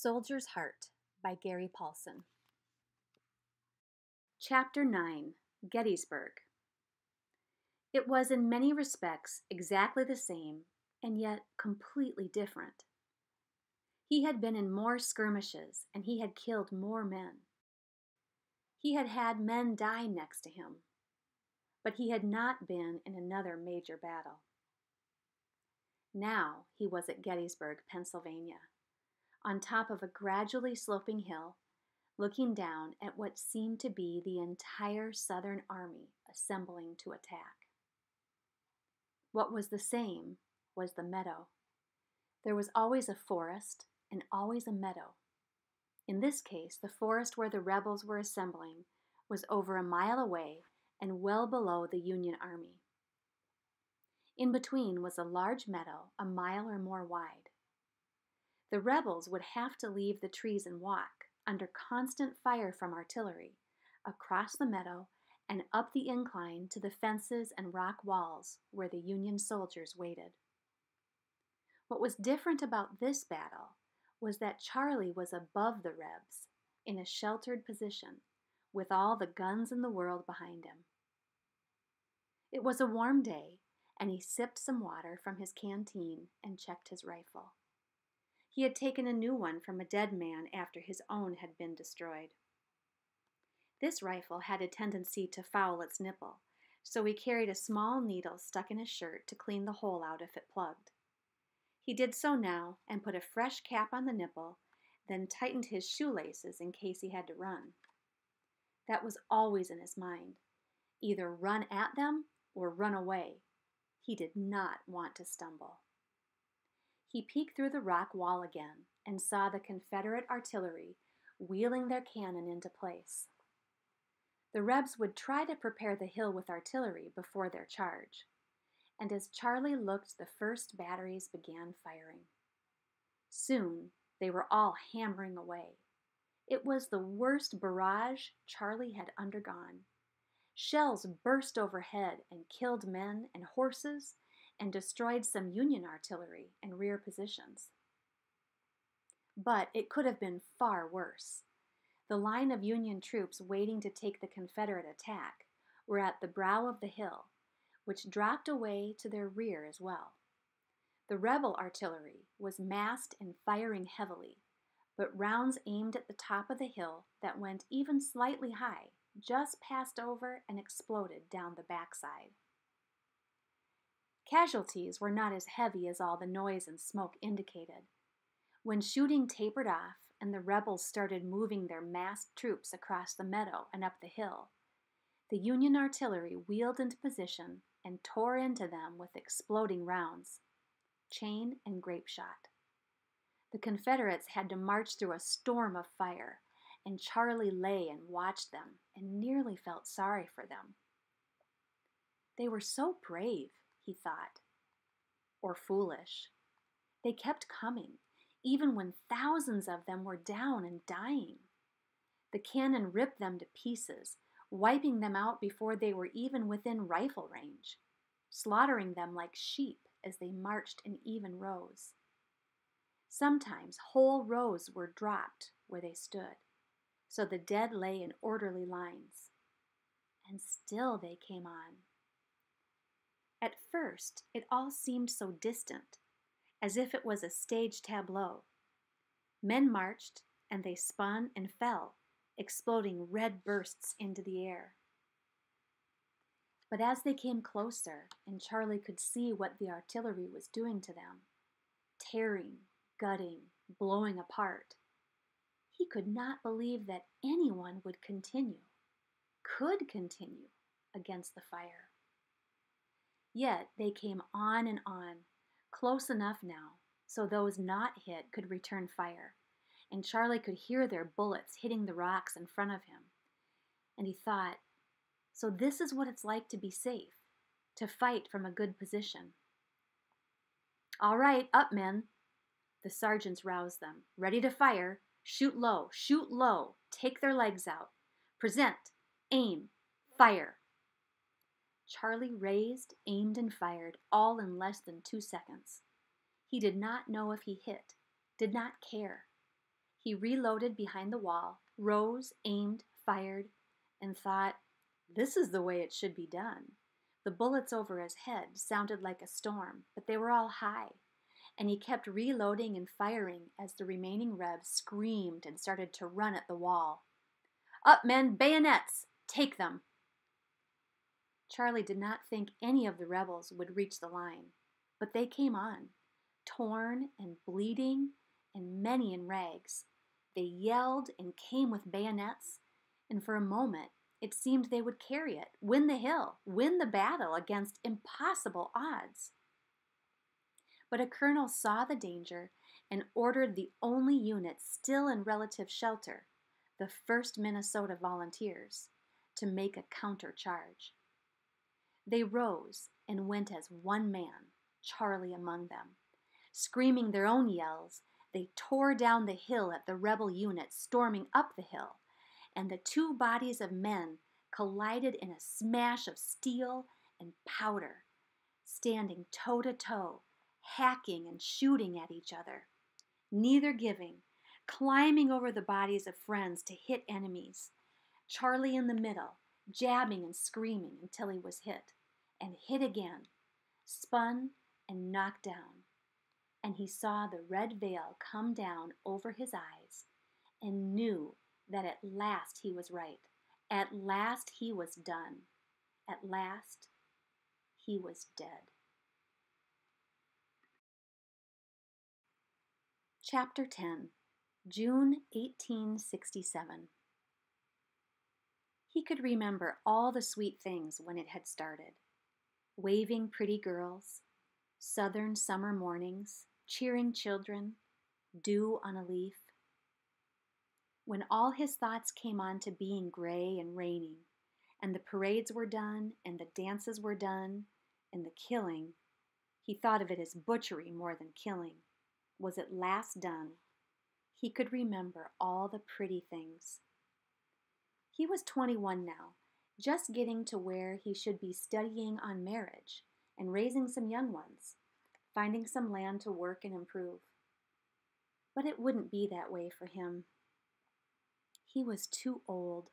Soldier's Heart by Gary Paulsen. Chapter 9, Gettysburg. It was in many respects exactly the same, and yet completely different. He had been in more skirmishes, and he had killed more men. He had had men die next to him, but he had not been in another major battle. Now he was at Gettysburg, Pennsylvania, on top of a gradually sloping hill, looking down at what seemed to be the entire Southern army assembling to attack. What was the same was the meadow. There was always a forest and always a meadow. In this case, the forest where the rebels were assembling was over a mile away and well below the Union army. In between was a large meadow a mile or more wide. The rebels would have to leave the trees and walk, under constant fire from artillery, across the meadow and up the incline to the fences and rock walls where the Union soldiers waited. What was different about this battle was that Charlie was above the Rebs, in a sheltered position, with all the guns in the world behind him. It was a warm day, and he sipped some water from his canteen and checked his rifle. He had taken a new one from a dead man after his own had been destroyed. This rifle had a tendency to foul its nipple, so he carried a small needle stuck in his shirt to clean the hole out if it plugged. He did so now and put a fresh cap on the nipple, then tightened his shoelaces in case he had to run. That was always in his mind. Either run at them or run away. He did not want to stumble. He peeked through the rock wall again and saw the Confederate artillery wheeling their cannon into place. The Rebs would try to prepare the hill with artillery before their charge, and as Charlie looked, the first batteries began firing. Soon, they were all hammering away. It was the worst barrage Charlie had undergone. Shells burst overhead and killed men and horses and destroyed some Union artillery and rear positions. But it could have been far worse. The line of Union troops waiting to take the Confederate attack were at the brow of the hill, which dropped away to their rear as well. The rebel artillery was massed and firing heavily, but rounds aimed at the top of the hill that went even slightly high just passed over and exploded down the backside. Casualties were not as heavy as all the noise and smoke indicated. When shooting tapered off and the rebels started moving their massed troops across the meadow and up the hill, the Union artillery wheeled into position and tore into them with exploding rounds, chain and grape shot. The Confederates had to march through a storm of fire, and Charlie lay and watched them and nearly felt sorry for them. They were so brave, he thought, or foolish. They kept coming, even when thousands of them were down and dying. The cannon ripped them to pieces, wiping them out before they were even within rifle range, slaughtering them like sheep as they marched in even rows. Sometimes whole rows were dropped where they stood, so the dead lay in orderly lines. And still they came on. At first, it all seemed so distant, as if it was a stage tableau. Men marched, and they spun and fell, exploding red bursts into the air. But as they came closer, and Charlie could see what the artillery was doing to them, tearing, gutting, blowing apart, he could not believe that anyone would continue, could continue, against the fire. Yet they came on and on, close enough now so those not hit could return fire, and Charlie could hear their bullets hitting the rocks in front of him. And he thought, so this is what it's like to be safe, to fight from a good position. All right, up, men. The sergeants roused them. Ready to fire. Shoot low, take their legs out. Present, aim, fire. Charlie raised, aimed, and fired, all in less than 2 seconds. He did not know if he hit, did not care. He reloaded behind the wall, rose, aimed, fired, and thought, this is the way it should be done. The bullets over his head sounded like a storm, but they were all high, and he kept reloading and firing as the remaining Rebs screamed and started to run at the wall. Up, men, bayonets! Take them! Charlie did not think any of the rebels would reach the line, but they came on, torn and bleeding and many in rags. They yelled and came with bayonets, and for a moment it seemed they would carry it, win the hill, win the battle against impossible odds. But a colonel saw the danger and ordered the only unit still in relative shelter, the 1st Minnesota Volunteers, to make a counter-charge. They rose and went as one man, Charlie among them. Screaming their own yells, they tore down the hill at the rebel unit storming up the hill, and the two bodies of men collided in a smash of steel and powder, standing toe-to-toe, hacking and shooting at each other, neither giving, climbing over the bodies of friends to hit enemies, Charlie in the middle, jabbing and screaming until he was hit, and hit again, spun and knocked down, and he saw the red veil come down over his eyes and knew that at last he was right. At last he was done. At last he was dead. Chapter 10, June 1867. He could remember all the sweet things when it had started. Waving pretty girls, southern summer mornings, cheering children, dew on a leaf. When all his thoughts came on to being gray and raining, and the parades were done, and the dances were done, and the killing, he thought of it as butchery more than killing, was at last done. He could remember all the pretty things. He was 21 now, just getting to where he should be studying on marriage and raising some young ones, finding some land to work and improve. But it wouldn't be that way for him. He was too old.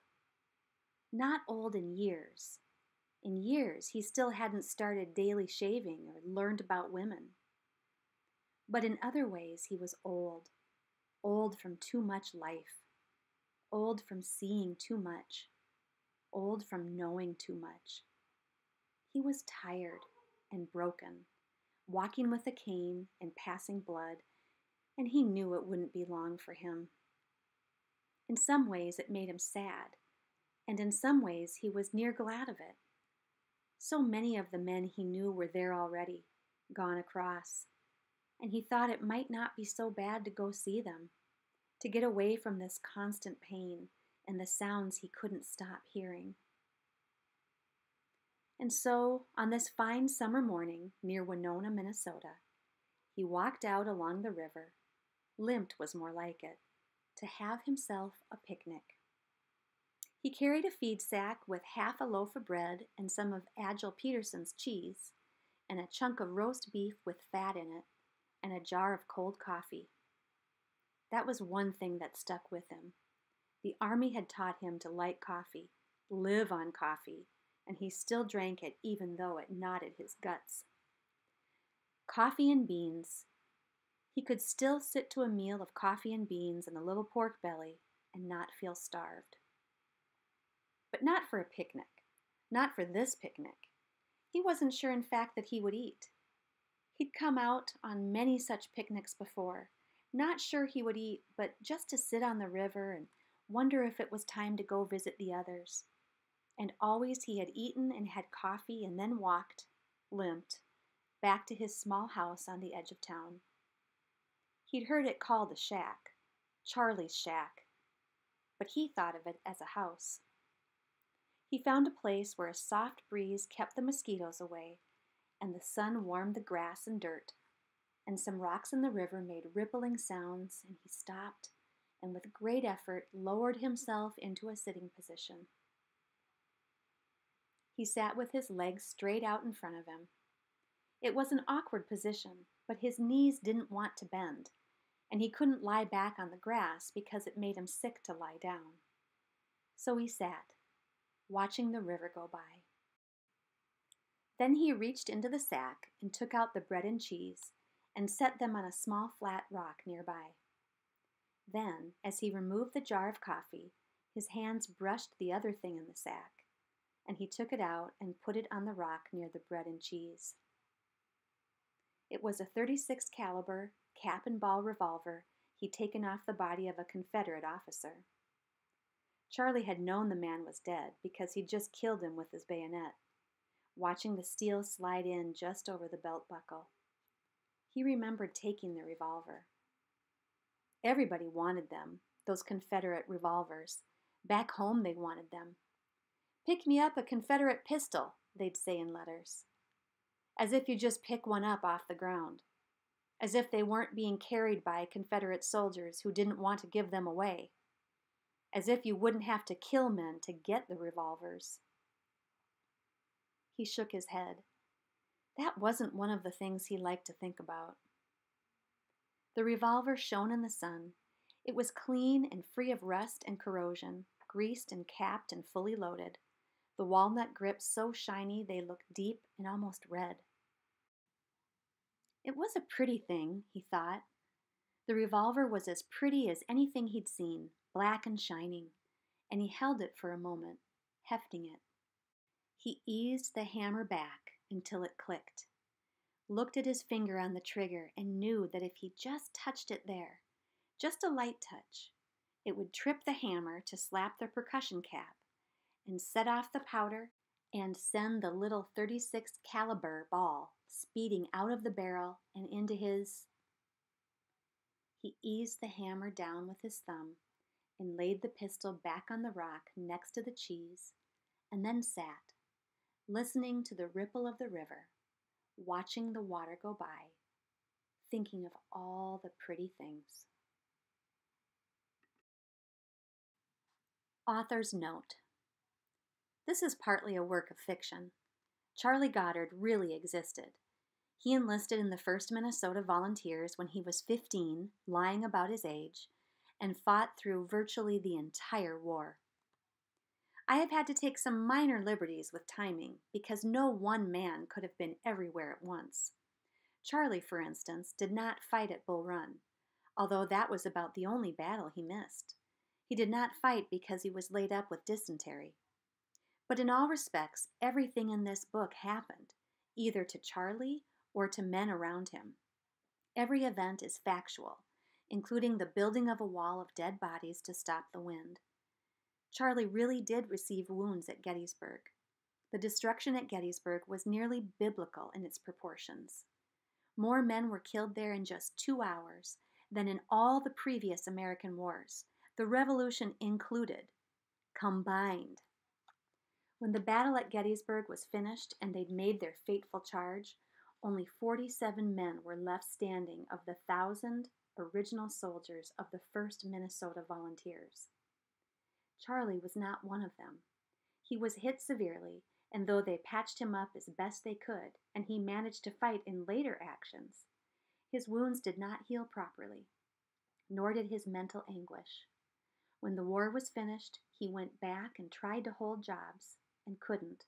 Not old in years. In years, he still hadn't started daily shaving or learned about women. But in other ways, he was old. Old from too much life. Old from seeing too much. Old from knowing too much. He was tired and broken, walking with a cane and passing blood, and he knew it wouldn't be long for him. In some ways it made him sad, and in some ways he was near glad of it. So many of the men he knew were there already, gone across, and he thought it might not be so bad to go see them, to get away from this constant pain and the sounds he couldn't stop hearing. And so, on this fine summer morning near Winona, Minnesota, he walked out along the river, limped was more like it, to have himself a picnic. He carried a feed sack with half a loaf of bread and some of Agile Peterson's cheese, and a chunk of roast beef with fat in it, and a jar of cold coffee. That was one thing that stuck with him. The Army had taught him to like coffee, live on coffee, and he still drank it even though it knotted his guts. Coffee and beans. He could still sit to a meal of coffee and beans and a little pork belly and not feel starved. But not for a picnic. Not for this picnic. He wasn't sure, in fact, that he would eat. He'd come out on many such picnics before, not sure he would eat, but just to sit on the river and wonder if it was time to go visit the others. And always he had eaten and had coffee and then walked, limped, back to his small house on the edge of town. He'd heard it called a shack, Charlie's shack, but he thought of it as a house. He found a place where a soft breeze kept the mosquitoes away, and the sun warmed the grass and dirt, and some rocks in the river made rippling sounds, and he stopped, and with great effort lowered himself into a sitting position. He sat with his legs straight out in front of him. It was an awkward position, but his knees didn't want to bend, and he couldn't lie back on the grass because it made him sick to lie down. So he sat, watching the river go by. Then he reached into the sack and took out the bread and cheese and set them on a small flat rock nearby. Then, as he removed the jar of coffee, his hands brushed the other thing in the sack, and he took it out and put it on the rock near the bread and cheese. It was a .36 caliber cap and ball revolver he'd taken off the body of a Confederate officer. Charlie had known the man was dead because he'd just killed him with his bayonet, watching the steel slide in just over the belt buckle. He remembered taking the revolver. Everybody wanted them, those Confederate revolvers. Back home they wanted them. "Pick me up a Confederate pistol," they'd say in letters. As if you just pick one up off the ground. As if they weren't being carried by Confederate soldiers who didn't want to give them away. As if you wouldn't have to kill men to get the revolvers. He shook his head. That wasn't one of the things he liked to think about. The revolver shone in the sun. It was clean and free of rust and corrosion, greased and capped and fully loaded, the walnut grips so shiny they looked deep and almost red. It was a pretty thing, he thought. The revolver was as pretty as anything he'd seen, black and shining, and he held it for a moment, hefting it. He eased the hammer back until it clicked, looked at his finger on the trigger, and knew that if he just touched it there, just a light touch, it would trip the hammer to slap the percussion cap and set off the powder and send the little .36 caliber ball speeding out of the barrel and into his... He eased the hammer down with his thumb and laid the pistol back on the rock next to the cheese, and then sat, listening to the ripple of the river, watching the water go by, thinking of all the pretty things. Author's note. This is partly a work of fiction. Charlie Goddard really existed. He enlisted in the 1st Minnesota Volunteers when he was 15, lying about his age, and fought through virtually the entire war. I have had to take some minor liberties with timing because no one man could have been everywhere at once. Charlie, for instance, did not fight at Bull Run, although that was about the only battle he missed. He did not fight because he was laid up with dysentery. But in all respects, everything in this book happened, either to Charlie or to men around him. Every event is factual, including the building of a wall of dead bodies to stop the wind. Charlie really did receive wounds at Gettysburg. The destruction at Gettysburg was nearly biblical in its proportions. More men were killed there in just 2 hours than in all the previous American wars, the Revolution included, combined. When the battle at Gettysburg was finished and they'd made their fateful charge, only 47 men were left standing of the 1,000 original soldiers of the 1st Minnesota Volunteers. Charlie was not one of them. He was hit severely, and though they patched him up as best they could, and he managed to fight in later actions, his wounds did not heal properly, nor did his mental anguish. When the war was finished, he went back and tried to hold jobs, and couldn't,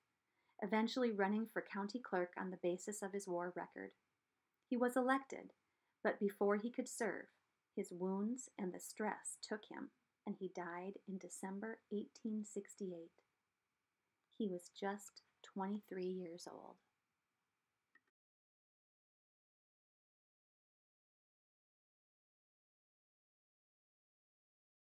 eventually running for county clerk on the basis of his war record. He was elected, but before he could serve, his wounds and the stress took him, and he died in December 1868. He was just 23 years old.